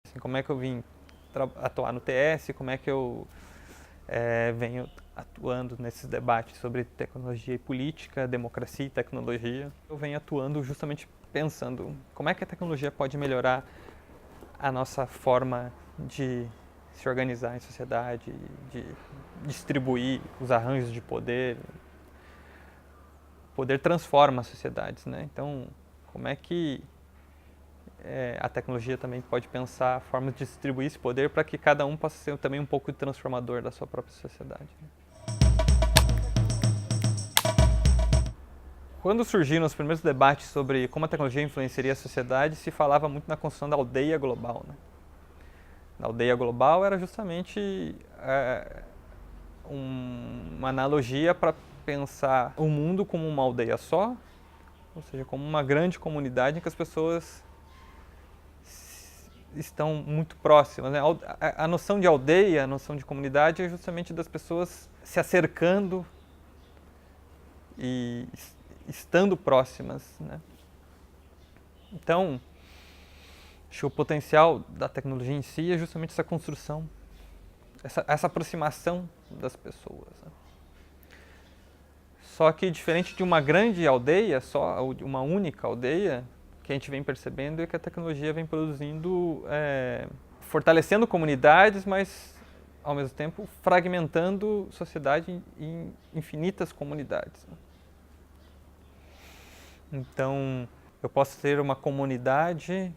Assim, como é que eu vim atuar no TS, como é que eu venho atuando nesses debates sobre tecnologia e política, democracia e tecnologia. Eu venho atuando justamente pensando como é que a tecnologia pode melhorar a nossa forma de se organizar em sociedade, de distribuir os arranjos de poder. O poder transforma as sociedades, né? Então, como é que a tecnologia também pode pensar formas de distribuir esse poder para que cada um possa ser também um pouco transformador da sua própria sociedade. Quando surgiram os primeiros debates sobre como a tecnologia influenciaria a sociedade, se falava muito na construção da aldeia global. Né? A aldeia global era justamente uma analogia para pensar o mundo como uma aldeia só, ou seja, como uma grande comunidade em que as pessoas estão muito próximas. Né? A noção de aldeia, a noção de comunidade é justamente das pessoas se acercando e estando próximas. Né? Então, acho que o potencial da tecnologia em si é justamente essa construção, essa aproximação das pessoas. Né? Só que diferente de uma grande aldeia, só uma única aldeia, o que a gente vem percebendo é que a tecnologia vem produzindo, fortalecendo comunidades, mas ao mesmo tempo fragmentando sociedade em infinitas comunidades. Então, eu posso ter uma comunidade,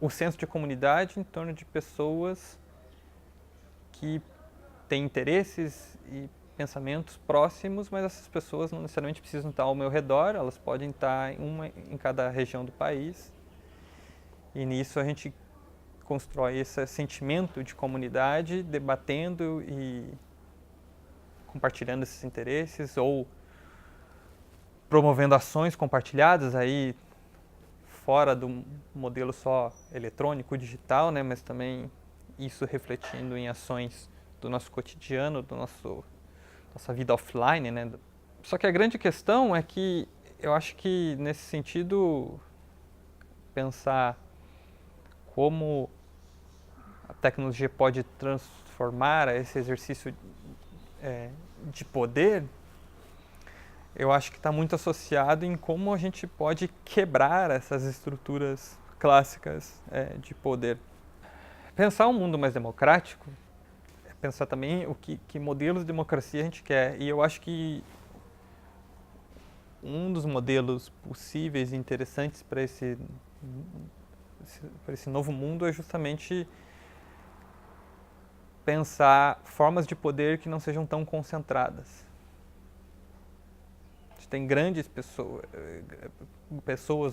o senso de comunidade em torno de pessoas que têm interesses e pensamentos próximos, mas essas pessoas não necessariamente precisam estar ao meu redor, elas podem estar uma em cada região do país. E nisso a gente constrói esse sentimento de comunidade, debatendo e compartilhando esses interesses ou promovendo ações compartilhadas aí fora do modelo só eletrônico, digital, né, mas também isso refletindo em ações do nosso cotidiano, nossa vida offline, né? Só que a grande questão é que eu acho que nesse sentido pensar como a tecnologia pode transformar esse exercício de poder, eu acho que está muito associado em como a gente pode quebrar essas estruturas clássicas de poder. Pensar um mundo mais democrático é pensar também que modelos de democracia a gente quer. E eu acho que um dos modelos possíveis e interessantes para esse novo mundo é justamente pensar formas de poder que não sejam tão concentradas. A gente tem grandes pessoas,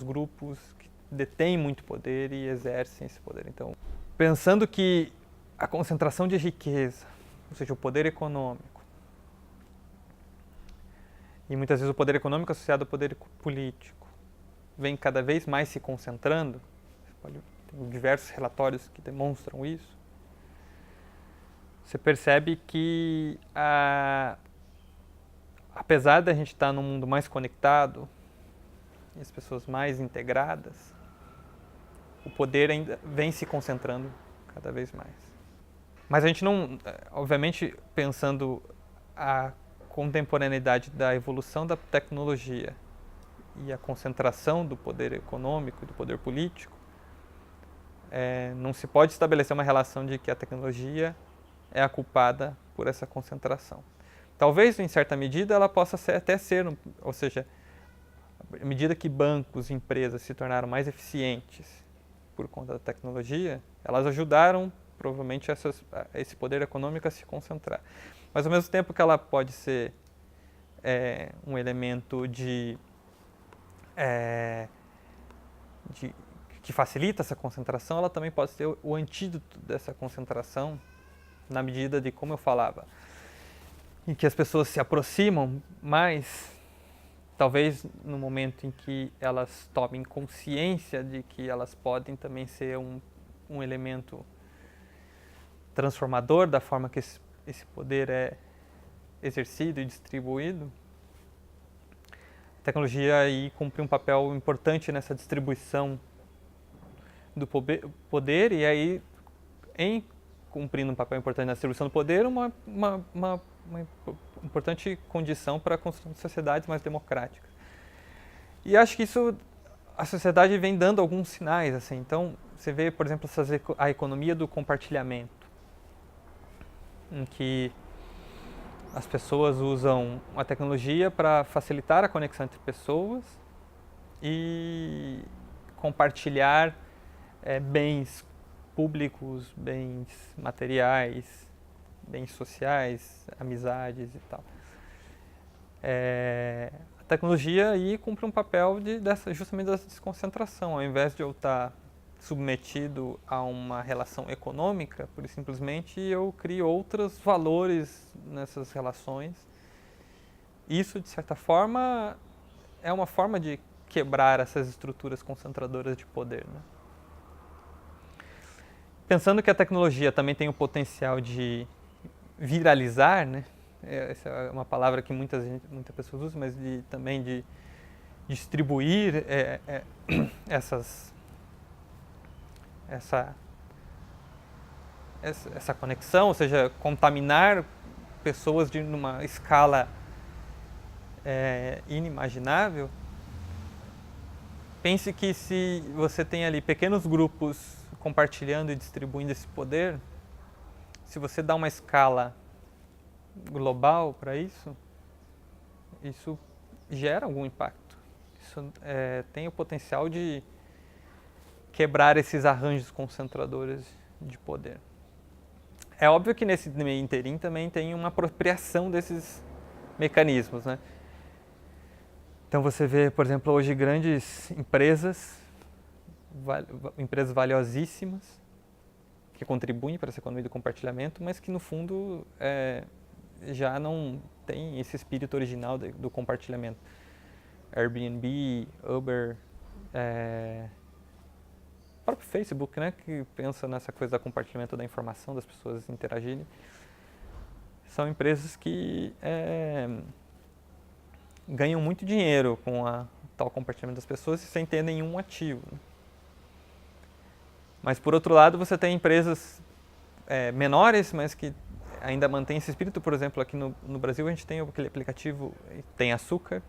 grupos que detêm muito poder e exercem esse poder. Então, pensando que a concentração de riqueza, ou seja, o poder econômico, e muitas vezes o poder econômico associado ao poder político, vem cada vez mais se concentrando, tem diversos relatórios que demonstram isso, você percebe que, apesar da gente estar num mundo mais conectado e as pessoas mais integradas, o poder ainda vem se concentrando cada vez mais. Mas a gente não, obviamente, pensando a contemporaneidade da evolução da tecnologia e a concentração do poder econômico e do poder político, não se pode estabelecer uma relação de que a tecnologia é a culpada por essa concentração. Talvez, em certa medida, ela possa até ser, ou seja, à medida que bancos e empresas se tornaram mais eficientes por conta da tecnologia, elas ajudaram, provavelmente, esse poder econômico a se concentrar. Mas, ao mesmo tempo que ela pode ser um elemento que facilita essa concentração, ela também pode ser o antídoto dessa concentração, na medida de, como eu falava, em que as pessoas se aproximam mais, talvez no momento em que elas tomem consciência de que elas podem também ser um elemento transformador da forma que esse poder é exercido e distribuído, a tecnologia aí cumpre um papel importante nessa distribuição do poder e aí em cumprindo um papel importante na distribuição do poder, uma importante condição para a construção de sociedades mais democráticas. E acho que isso, a sociedade vem dando alguns sinais, assim. Então, você vê, por exemplo, a economia do compartilhamento, em que as pessoas usam a tecnologia para facilitar a conexão entre pessoas e compartilhar bens públicos, bens materiais, bens sociais, amizades e tal. A tecnologia aí cumpre um papel justamente dessa desconcentração. Ao invés de eu estar submetido a uma relação econômica, por simplesmente eu crio outros valores nessas relações. Isso, de certa forma, é uma forma de quebrar essas estruturas concentradoras de poder, né? Pensando que a tecnologia também tem o potencial de viralizar, né? Essa é uma palavra que muitas pessoas usam, mas também de distribuir essa conexão, ou seja, contaminar pessoas numa escala inimaginável. Pense que se você tem ali pequenos grupos compartilhando e distribuindo esse poder, se você dá uma escala global para isso gera algum impacto. Isso tem o potencial de quebrar esses arranjos concentradores de poder. É óbvio que nesse meio inteirinho também tem uma apropriação desses mecanismos, né? Então você vê, por exemplo, hoje grandes empresas valiosíssimas que contribuem para essa economia do compartilhamento, mas que no fundo já não tem esse espírito original do compartilhamento. Airbnb, Uber, o próprio Facebook, né, que pensa nessa coisa do compartilhamento da informação, das pessoas interagirem, são empresas que ganham muito dinheiro com o tal compartilhamento das pessoas sem ter nenhum ativo, né? Mas, por outro lado, você tem empresas menores, mas que ainda mantêm esse espírito. Por exemplo, aqui no Brasil a gente tem aquele aplicativo Tem Açúcar,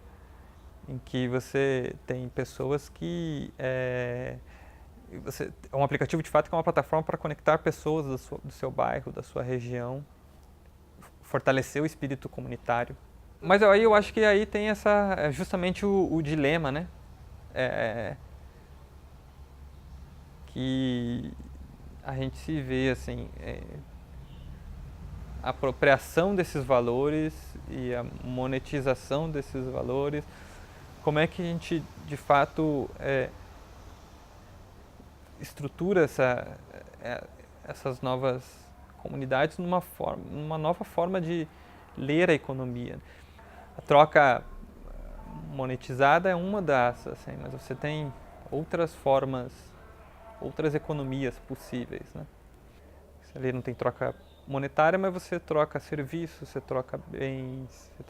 em que você tem pessoas que... é um aplicativo, de fato, que é uma plataforma para conectar pessoas do seu bairro, da sua região, fortalecer o espírito comunitário. Mas aí eu acho que aí tem justamente o dilema, né? Que a gente se vê assim, a apropriação desses valores e a monetização desses valores. Como é que a gente, de fato, estrutura essas novas comunidades numa nova forma de ler a economia? A troca monetizada é uma dessas, assim, mas você tem outras formas, outras economias possíveis, né? Você ali não tem troca monetária, mas você troca serviços, você troca bens, você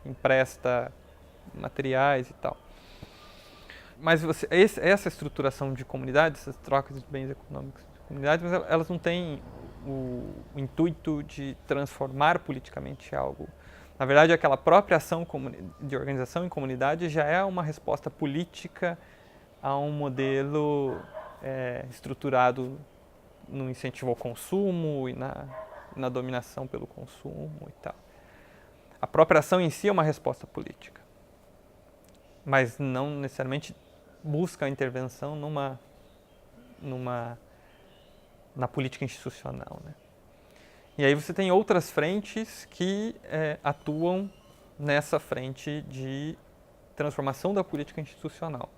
empresta materiais e tal. Mas essa estruturação de comunidades, essas trocas de bens econômicos de comunidades, mas elas não têm o intuito de transformar politicamente algo. Na verdade, aquela própria ação de organização em comunidade já é uma resposta política a um modelo estruturado no incentivo ao consumo e na dominação pelo consumo e tal. A própria ação em si é uma resposta política, mas não necessariamente busca a intervenção na política institucional, né? E aí você tem outras frentes que atuam nessa frente de transformação da política institucional.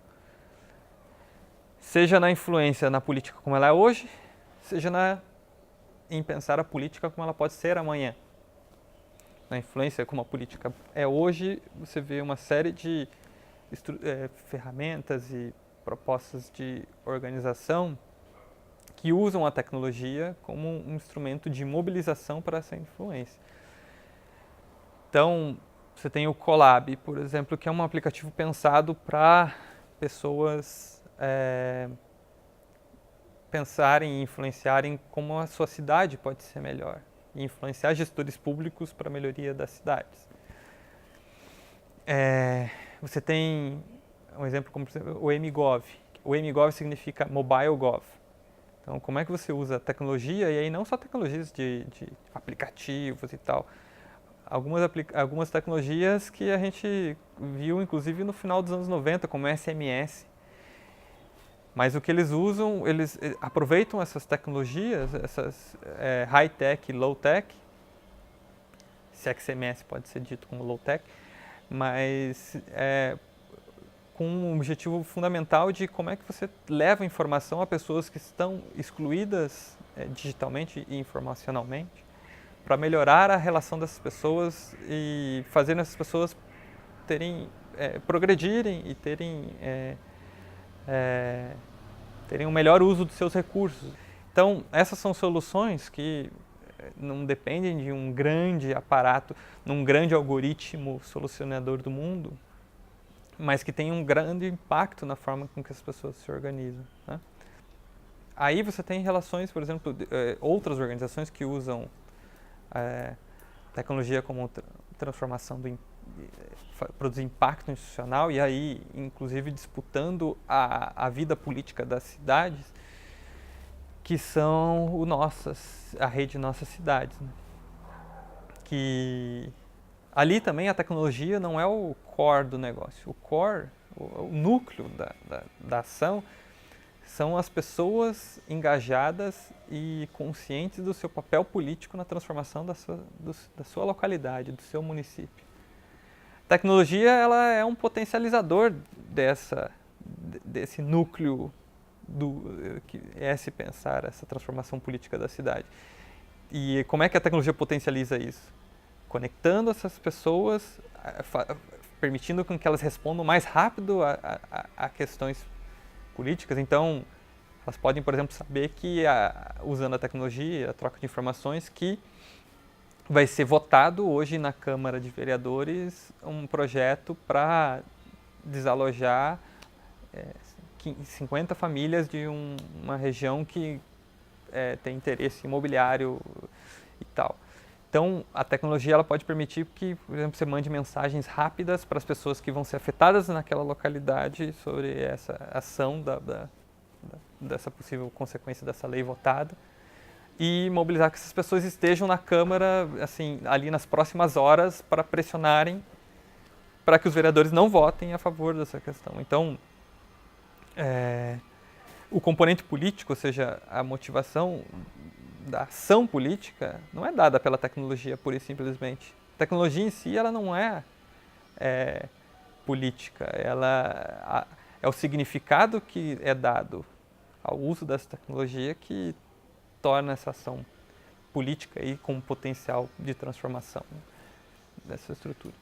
Seja na influência na política como ela é hoje, seja em pensar a política como ela pode ser amanhã. Na influência como a política é hoje, você vê uma série de ferramentas e propostas de organização que usam a tecnologia como um instrumento de mobilização para essa influência. Então, você tem o Colab, por exemplo, que é um aplicativo pensado para pessoas pensarem e influenciarem como a sua cidade pode ser melhor, e influenciar gestores públicos para a melhoria das cidades. Você tem um exemplo como, por exemplo, o MGov. O MGov significa Mobile Gov. Então, como é que você usa a tecnologia, e aí não só tecnologias de aplicativos e tal, algumas tecnologias que a gente viu, inclusive, no final dos anos 90, como SMS. Mas o que eles usam, eles aproveitam essas tecnologias, essas high-tech e low-tech, se SMS pode ser dito como low-tech, mas com um objetivo fundamental de como é que você leva informação a pessoas que estão excluídas digitalmente e informacionalmente, para melhorar a relação dessas pessoas e fazer essas pessoas progredirem e terem um melhor uso dos seus recursos. Então, essas são soluções que não dependem de um grande aparato, num grande algoritmo solucionador do mundo, mas que tem um grande impacto na forma com que as pessoas se organizam, né? Aí você tem relações, por exemplo, outras organizações que usam tecnologia como transformação produzir impacto institucional, e aí, inclusive, disputando a vida política das cidades, que são a rede Nossas Cidades, né? Que ali também a tecnologia não é o core do negócio. O core, o núcleo da ação, são as pessoas engajadas e conscientes do seu papel político na transformação da sua localidade, do seu município. A tecnologia, ela é um potencializador desse núcleo que é se pensar essa transformação política da cidade. E como é que a tecnologia potencializa isso? Conectando essas pessoas, permitindo com que elas respondam mais rápido a questões políticas. Então, elas podem, por exemplo, saber que, usando a tecnologia, a troca de informações, que vai ser votado hoje na Câmara de Vereadores um projeto para desalojar 50 famílias de uma região que tem interesse imobiliário e tal. Então, a tecnologia ela pode permitir que, por exemplo, você mande mensagens rápidas para as pessoas que vão ser afetadas naquela localidade sobre essa ação dessa possível consequência dessa lei votada, e mobilizar que essas pessoas estejam na Câmara, assim, ali nas próximas horas, para pressionarem para que os vereadores não votem a favor dessa questão. Então, o componente político, ou seja, a motivação da ação política, não é dada pela tecnologia pura e simplesmente. A tecnologia em si, ela não é política, ela é o significado que é dado ao uso dessa tecnologia que torna essa ação política e com potencial de transformação dessa estrutura.